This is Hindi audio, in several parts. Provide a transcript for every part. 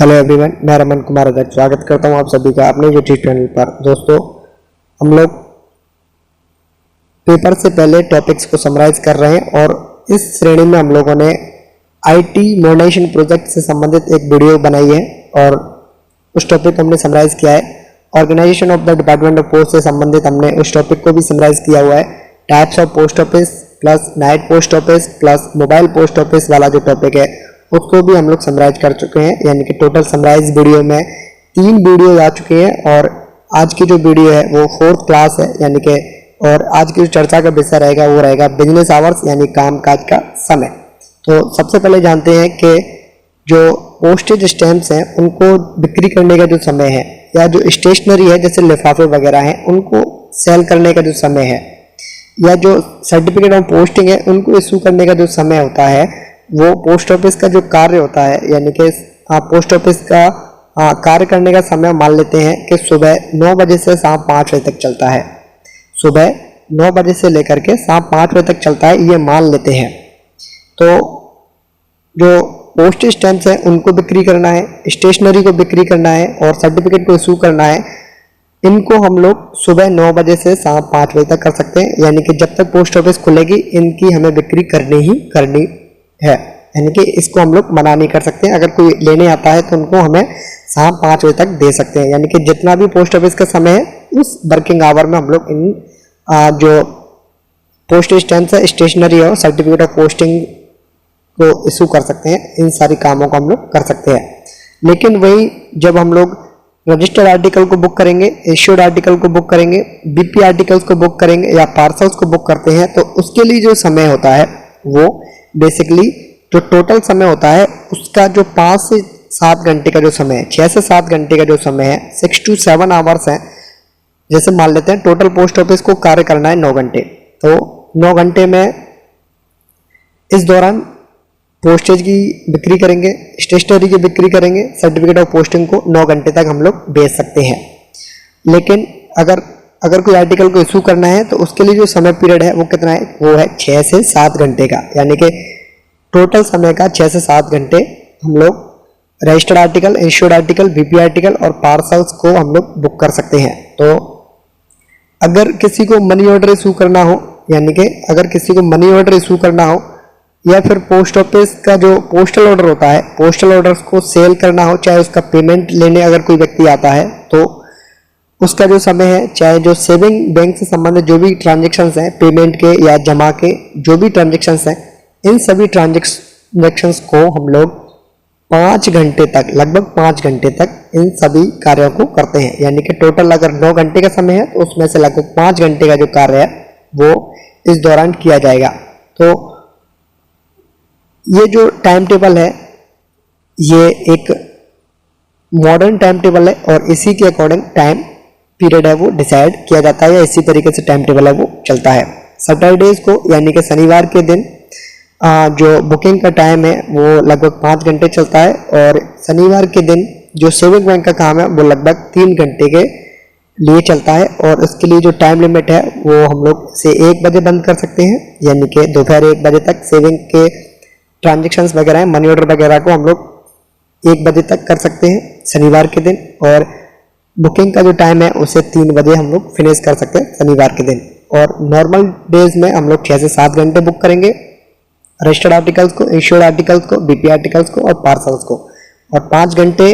हेलो एवरीवन, मैं रमन कुमार अगर स्वागत करता हूं आप सभी का अपने यूट्यूब चैनल पर। दोस्तों, हम लोग पेपर से पहले टॉपिक्स को समराइज कर रहे हैं और इस श्रेणी में हम लोगों ने आईटी मॉडर्नाइजेशन प्रोजेक्ट से संबंधित एक वीडियो बनाई है और उस टॉपिक को हमने समराइज किया है। Organisation of the department of post से संबंधित हमने उस टॉपिक को भी समराइज किया हुआ है। Types of post office plus night post office plus mobile post office वाला जो टॉपिक है उसको भी हम लोग समराइज कर चुके हैं, यानी कि टोटल समराइज वीडियो में 3 वीडियो आ चुके हैं और आज की जो वीडियो है वो 4th क्लास है, यानी कि और आज की जो चर्चा का विषय रहेगा वो रहेगा बिजनेस आवर्स यानी कामकाज का समय। तो सबसे पहले जानते हैं कि जो पोस्टेज स्टैम्प्स हैं उनको बिक्री करने का जो समय है या जो स्टेशनरी है जैसे लिफाफे वगैरह हैं उनको सेल करने का जो समय है या जो सर्टिफिकेट ऑफ पोस्टिंग है उनको इशू करने का जो समय होता है वो पोस्ट ऑफिस का जो कार्य होता है, यानी कि पोस्ट ऑफिस का कार्य करने का समय मान लेते हैं कि सुबह 9 बजे से शाम 5 बजे तक चलता है। सुबह 9 बजे से लेकर के शाम 5 बजे तक चलता है, ये मान लेते हैं। तो जो पोस्ट स्टैम्प्स हैं उनको बिक्री करना है, स्टेशनरी को बिक्री करना है और सर्टिफिकेट को इशू करना है। इनको हम लोग सुबह 9 बजे से शाम 5 बजे तक कर सकते हैं, यानी कि जब तक पोस्ट ऑफिस खुलेगी इनकी हमें बिक्री करनी ही करनी है, यानी कि इसको हम लोग मना नहीं कर सकते। अगर कोई लेने आता है तो उनको हमें शाम 5 बजे तक दे सकते हैं, यानी कि जितना भी पोस्ट ऑफिस का समय है उस वर्किंग आवर में हम लोग इन जो पोस्ट स्टैम्प्स है, स्टेशनरी और सर्टिफिकेट ऑफ पोस्टिंग को इशू कर सकते हैं। इन सारी कामों को हम लोग कर सकते हैं। लेकिन वही जब हम लोग रजिस्टर्ड आर्टिकल को बुक करेंगे, इश्यूड आर्टिकल को बुक करेंगे, बीपी आर्टिकल्स को बुक करेंगे या पार्सल्स को बुक करते हैं तो उसके लिए जो समय होता है वो बेसिकली जो टोटल समय होता है उसका जो 5 से 7 घंटे का जो समय है, 6 से 7 घंटे का जो समय है, 6 to 7 आवर्स है। जैसे मान लेते हैं टोटल पोस्ट ऑफिस को कार्य करना है 9 घंटे, तो 9 घंटे में इस दौरान पोस्टेज की बिक्री करेंगे, स्टेशनरी की बिक्री करेंगे, सर्टिफिकेट ऑफ पोस्टिंग को 9 घंटे तक हम लोग बेच सकते हैं। लेकिन अगर कोई आर्टिकल को इशू करना है तो उसके लिए जो समय पीरियड है वो कितना है, वो है 6 से 7 घंटे का, यानी कि टोटल समय का 6 से 7 घंटे हम लोग registered article, issued article, BP article और पार्सल्स को हम लोग बुक कर सकते हैं। तो अगर किसी को मनी ऑर्डर इशू करना हो, यानी कि अगर किसी को मनी ऑर्डर इशू करना हो या फिर पोस्ट ऑफिस का जो पोस्टल ऑर्डर होता है, पोस्टल ऑर्डर्स को सेल करना हो, चाहे उसका पेमेंट लेने अगर कोई व्यक्ति आता है तो उसका जो समय है, चाहे जो सेविंग बैंक से संबंधित जो भी ट्रांजेक्शन्स हैं, पेमेंट के या जमा के जो भी ट्रांजेक्शन्स हैं, इन सभी ट्रांजेक्शन्स को हम लोग 5 घंटे तक, लगभग 5 घंटे तक इन सभी कार्यों को करते हैं। यानी कि टोटल अगर 9 घंटे का समय है तो उसमें से लगभग 5 घंटे का जो कार्य है वो इस दौरान किया जाएगा। तो ये जो टाइम टेबल है ये एक मॉडर्न टाइम टेबल है और इसी के अकॉर्डिंग टाइम पीरियड है वो डिसाइड किया जाता है या इसी तरीके से टाइम टेबल है वो चलता है। सैटरडेज को यानी कि शनिवार के दिन जो बुकिंग का टाइम है वो लगभग 5 घंटे चलता है और शनिवार के दिन जो सेविंग बैंक का काम है वो लगभग 3 घंटे के लिए चलता है और इसके लिए जो टाइम लिमिट है वो हम लोग से 1 बजे बंद कर सकते हैं, यानी कि दोपहर 1 बजे तक सेविंग के ट्रांजेक्शन्स वगैरह हैं, मनी ऑर्डर वगैरह को हम लोग 1 बजे तक कर सकते हैं शनिवार के दिन और बुकिंग का जो टाइम है उसे 3 बजे हम लोग फिनिश कर सकते हैं शनिवार के दिन। और नॉर्मल डेज में हम लोग 6 से 7 घंटे बुक करेंगे रजिस्टर्ड आर्टिकल्स को, इश्यूड आर्टिकल्स को, बीपी आर्टिकल्स को और पार्सल्स को, और 5 घंटे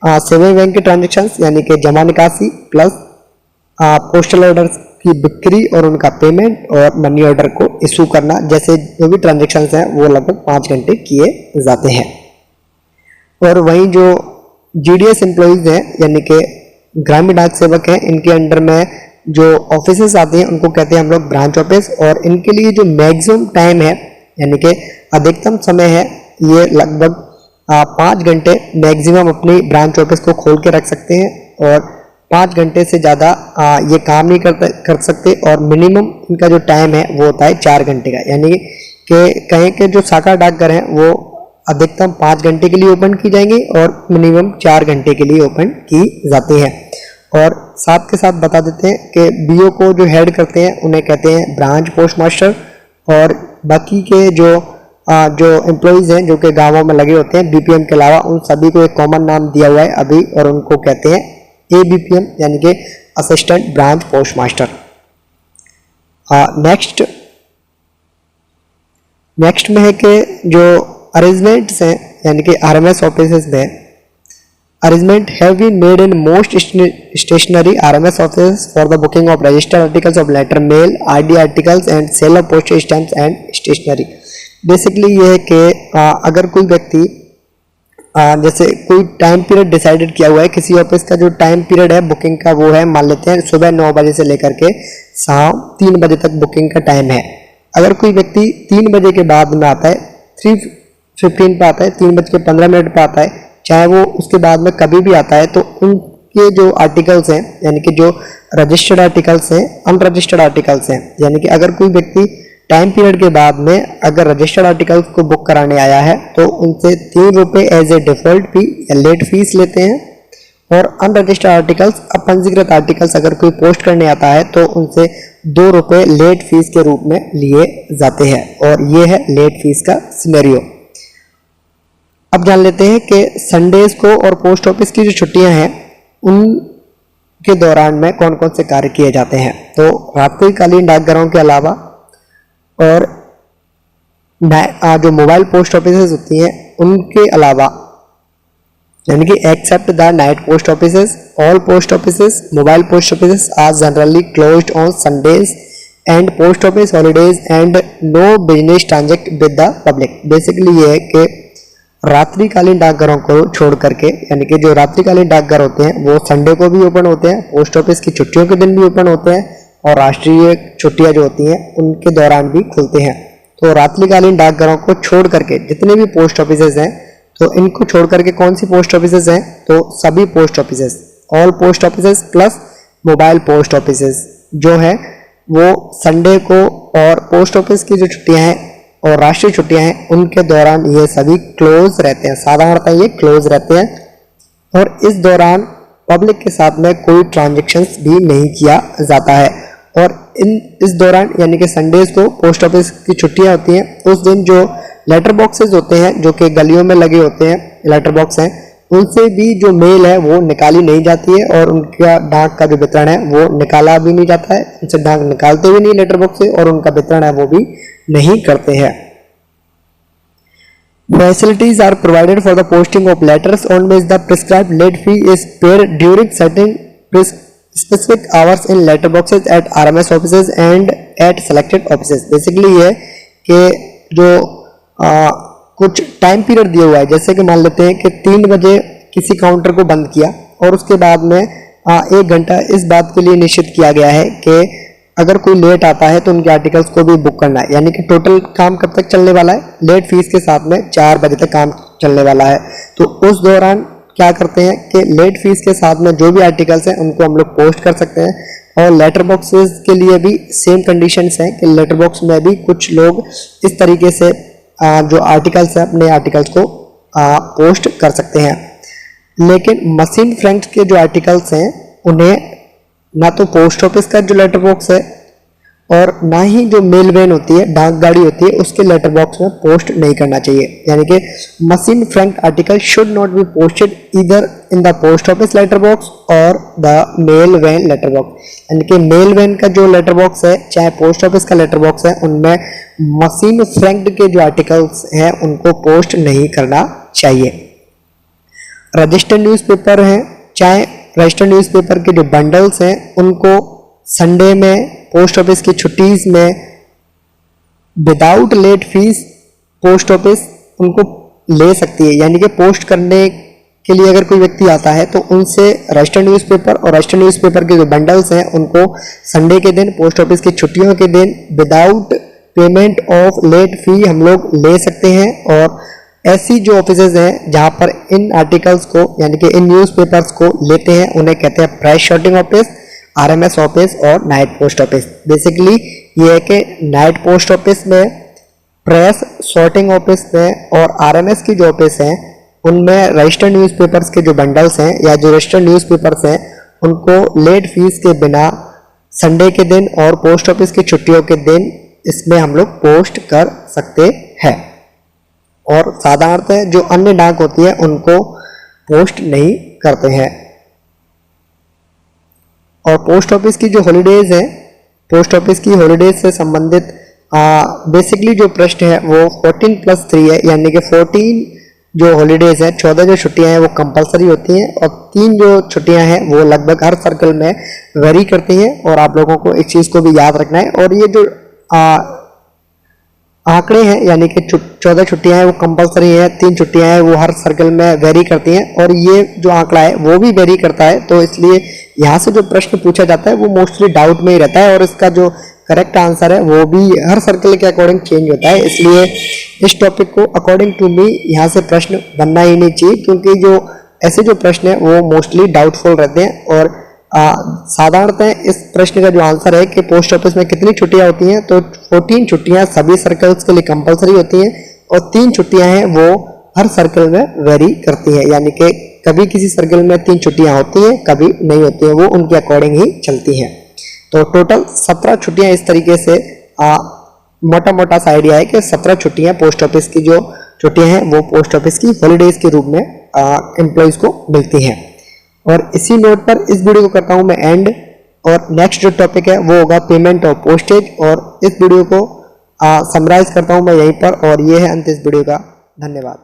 सेविंग बैंक के ट्रांजेक्शन्स यानी कि जमा निकासी प्लस पोस्टल ऑर्डर्स की बिक्री और उनका पेमेंट और मनी ऑर्डर को इशू करना जैसे जो भी ट्रांजेक्शन्स हैं वो लगभग 5 घंटे किए जाते हैं। और वहीं जो जीडीएस एम्प्लॉइज हैं यानी कि ग्रामीण डाक सेवक हैं, इनके अंडर में जो ऑफिसेस आते हैं उनको कहते हैं हम लोग ब्रांच ऑफिस और इनके लिए जो मैक्सिमम टाइम है यानी कि अधिकतम समय है ये लगभग 5 घंटे मैक्सिमम अपनी ब्रांच ऑफिस को खोल के रख सकते हैं और 5 घंटे से ज़्यादा ये काम नहीं कर सकते और मिनिमम इनका जो टाइम है वो होता है 4 घंटे का, यानी कि कहें कि जो शाखा डाकघर हैं वो अधिकतम 5 घंटे के लिए ओपन की जाएंगी और मिनिमम 4 घंटे के लिए ओपन की जाती हैं। और साथ के साथ बता देते हैं कि बीओ को जो हेड करते हैं उन्हें कहते हैं ब्रांच पोस्ट मास्टर और बाकी के जो जो एम्प्लॉइज़ हैं जो कि गाँवों में लगे होते हैं बीपीएम के अलावा, उन सभी को एक कॉमन नाम दिया हुआ है अभी, और उनको कहते हैं एबीपीएम यानी कि assistant branch post master. Next में है कि जो अरेंजमेंट्स हैं यानी कि आरएमएस ऑफिसेज में arrangement have been made in most stationary RMS offices for the booking of registered articles of letter mail, RD articles and sale of postage stamps and stationery। Basically ये है कि अगर कोई व्यक्ति जैसे कोई टाइम पीरियड डिसाइडेड किया हुआ है, किसी ऑफिस का जो टाइम पीरियड है बुकिंग का वो है, मान लेते हैं सुबह 9 बजे से लेकर के शाम 3 बजे तक बुकिंग का टाइम है। अगर कोई व्यक्ति 3 बजे के बाद में आता है, 3:15 पे आता है, 3:15 पे आता है, चाहे वो उसके बाद में कभी भी आता है, तो उनके जो आर्टिकल्स हैं यानी कि जो रजिस्टर्ड आर्टिकल्स हैं, अनरजिस्टर्ड आर्टिकल्स हैं, यानी कि अगर कोई व्यक्ति टाइम पीरियड के बाद में अगर रजिस्टर्ड आर्टिकल्स को बुक कराने आया है तो उनसे 3 रुपये एज ए डिफॉल्ट फी या लेट फीस लेते हैं, और अनरजिस्टर्ड आर्टिकल्स, अपंजीकृत आर्टिकल्स अगर कोई पोस्ट करने आता है तो उनसे 2 रुपये लेट फीस के रूप में लिए जाते हैं, और ये है लेट फीस का सिनेरियो। अब जान लेते हैं कि संडेज को और पोस्ट ऑफिस की जो छुट्टियां हैं उनके दौरान में कौन कौन से कार्य किए जाते हैं। तो रात्रिकालीन डाकघरों के अलावा और जो मोबाइल पोस्ट ऑफिसेज होती हैं उनके अलावा, यानी कि except the night post offices, all post offices, mobile post offices are generally closed on Sundays and post office holidays and no business transact with the public. Basically ये है कि रात्रिकालीन डाकघरों को छोड़ करके, यानी कि जो रात्रिकालीन डाकघर होते हैं वो संडे को भी ओपन होते हैं, पोस्ट ऑफिस की छुट्टियों के दिन भी ओपन होते हैं, और राष्ट्रीय छुट्टियां जो होती हैं उनके दौरान भी खुलते हैं। तो रात्रिकालीन डाकघरों को छोड़ करके जितने भी पोस्ट ऑफिसेज हैं, तो इनको छोड़ करके कौन सी पोस्ट ऑफिसेज हैं, तो सभी post offices, all post offices plus mobile post offices जो है वो संडे को, और पोस्ट ऑफिस की जो छुट्टियां हैं और राष्ट्रीय छुट्टियां हैं उनके दौरान ये सभी क्लोज रहते हैं, साधारणतः ये क्लोज रहते हैं, और इस दौरान पब्लिक के साथ में कोई ट्रांजैक्शंस भी नहीं किया जाता है। और इस दौरान यानी कि संडेज को पोस्ट ऑफिस की छुट्टियां होती हैं, उस दिन जो लेटर बॉक्सेस होते हैं जो कि गलियों में लगे होते हैं, लेटर बॉक्स हैं, उनसे भी जो मेल है वो निकाली नहीं जाती है, और उनका डाक का जो वितरण है वो निकाला भी नहीं जाता है, उनसे डाक निकालते भी नहीं लेटर बॉक्स से, और उनका वितरण है वो भी नहीं करते हैं। Facilities are provided for the posting of letters on which the prescribed late fee is paid during certain specific hours in letter boxes at RMS offices and at selected offices। Basically ये कि जो कुछ टाइम पीरियड दिया हुआ है, जैसे कि मान लेते हैं कि 3 बजे किसी काउंटर को बंद किया, और उसके बाद में 1 घंटा इस बात के लिए निश्चित किया गया है कि अगर कोई लेट आता है तो उनके आर्टिकल्स को भी बुक करना है, यानी कि टोटल काम कब तक चलने वाला है, लेट फीस के साथ में 4 बजे तक काम चलने वाला है। तो उस दौरान क्या करते हैं कि लेट फीस के साथ में जो भी आर्टिकल्स हैं उनको हम लोग पोस्ट कर सकते हैं, और लेटर बॉक्सेस के लिए भी सेम कंडीशंस हैं कि लेटर बॉक्स में भी कुछ लोग इस तरीके से जो आर्टिकल्स हैं अपने आर्टिकल्स को पोस्ट कर सकते हैं। लेकिन मशीन फ्रंट के जो आर्टिकल्स हैं उन्हें ना तो पोस्ट ऑफिस का जो लेटर बॉक्स है और ना ही जो मेल वैन होती है, डाक गाड़ी होती है, उसके लेटर बॉक्स में पोस्ट नहीं करना चाहिए। यानी कि machine front article should not be posted either in the post office letter box और the mail van letter box. यानी कि मेल वैन का जो लेटर बॉक्स है चाहे पोस्ट ऑफिस का लेटर बॉक्स है, उनमें मशीन फ्रंट के जो आर्टिकल्स हैं उनको पोस्ट नहीं करना चाहिए। रजिस्टर्ड न्यूज़पेपर हैं, चाहे रजिस्टर्ड न्यूज़पेपर के जो बंडल्स हैं उनको संडे में पोस्ट ऑफिस की छुट्टीज में without late fees post office उनको ले सकती है। यानी कि पोस्ट करने के लिए अगर कोई व्यक्ति आता है तो उनसे रजिस्टर्ड न्यूज़पेपर और रजिस्टर्ड न्यूज़पेपर के जो बंडल्स हैं उनको संडे के दिन, पोस्ट ऑफिस की छुट्टियों के दिन without payment of late fee हम लोग ले सकते हैं। और ऐसी जो ऑफिसेज हैं जहां पर इन आर्टिकल्स को यानी कि इन न्यूज़पेपर्स को लेते हैं उन्हें कहते हैं press sorting office, RMS office और नाइट पोस्ट ऑफिस। बेसिकली ये है कि नाइट पोस्ट ऑफिस में, प्रेस शॉर्टिंग ऑफिस में और आरएमएस की जो ऑफिस हैं उनमें रजिस्टर्ड न्यूज़पेपर्स के जो बंडल्स हैं या जो रजिस्टर्ड न्यूज़पेपर्स हैं उनको लेट फीस के बिना संडे के दिन और पोस्ट ऑफिस की छुट्टियों के दिन इसमें हम लोग पोस्ट कर सकते हैं। और साधारणतः जो अन्य डाक होती है उनको पोस्ट नहीं करते हैं। और पोस्ट ऑफिस की जो हॉलीडेज है, पोस्ट ऑफिस की हॉलीडेज से संबंधित बेसिकली जो प्रश्न है वो 14+3 है, यानी कि 14 जो हॉलीडेज है, 14 जो छुट्टियां हैं वो कंपलसरी होती हैं और 3 जो छुट्टियां हैं वो लगभग हर सर्कल में वेरी करती हैं। और आप लोगों को इस चीज़ को भी याद रखना है। और ये जो आंकड़े हैं, यानी कि 14 छुट्टियां हैं वो कंपलसरी है, 3 छुट्टियां हैं वो हर सर्कल में वेरी करती हैं, और ये जो आंकड़ा है वो भी वेरी करता है। तो इसलिए यहाँ से जो प्रश्न पूछा जाता है वो मोस्टली डाउट में ही रहता है, और इसका जो करेक्ट आंसर है वो भी हर सर्कल के अकॉर्डिंग चेंज होता है। इसलिए इस टॉपिक को अकॉर्डिंग टू मी यहाँ से प्रश्न बनना ही नहीं चाहिए, क्योंकि जो ऐसे जो प्रश्न है वो मोस्टली डाउटफुल रहते हैं। और साधारणतः इस प्रश्न का जो आंसर है कि पोस्ट ऑफिस में कितनी छुट्टियां होती हैं, तो 14 छुट्टियां सभी सर्कल्स के लिए कंपलसरी होती हैं और 3 छुट्टियां हैं वो हर सर्कल में वेरी करती हैं, यानी कि कभी किसी सर्कल में 3 छुट्टियां होती हैं, कभी नहीं होती हैं, वो उनके अकॉर्डिंग ही चलती हैं। तो टोटल 17 छुट्टियां इस तरीके से मोटा मोटा सा आइडिया है कि 17 छुट्टियां पोस्ट ऑफिस की जो छुट्टियां हैं वो पोस्ट ऑफिस की हॉलीडेज के रूप में एम्प्लॉयज को मिलती हैं। और इसी नोट पर इस वीडियो को करता हूं मैं एंड, और नेक्स्ट जो टॉपिक है वो होगा पेमेंट ऑफ पोस्टेज, और इस वीडियो को समराइज करता हूं मैं यहीं पर, और ये है अंत इस वीडियो का। धन्यवाद।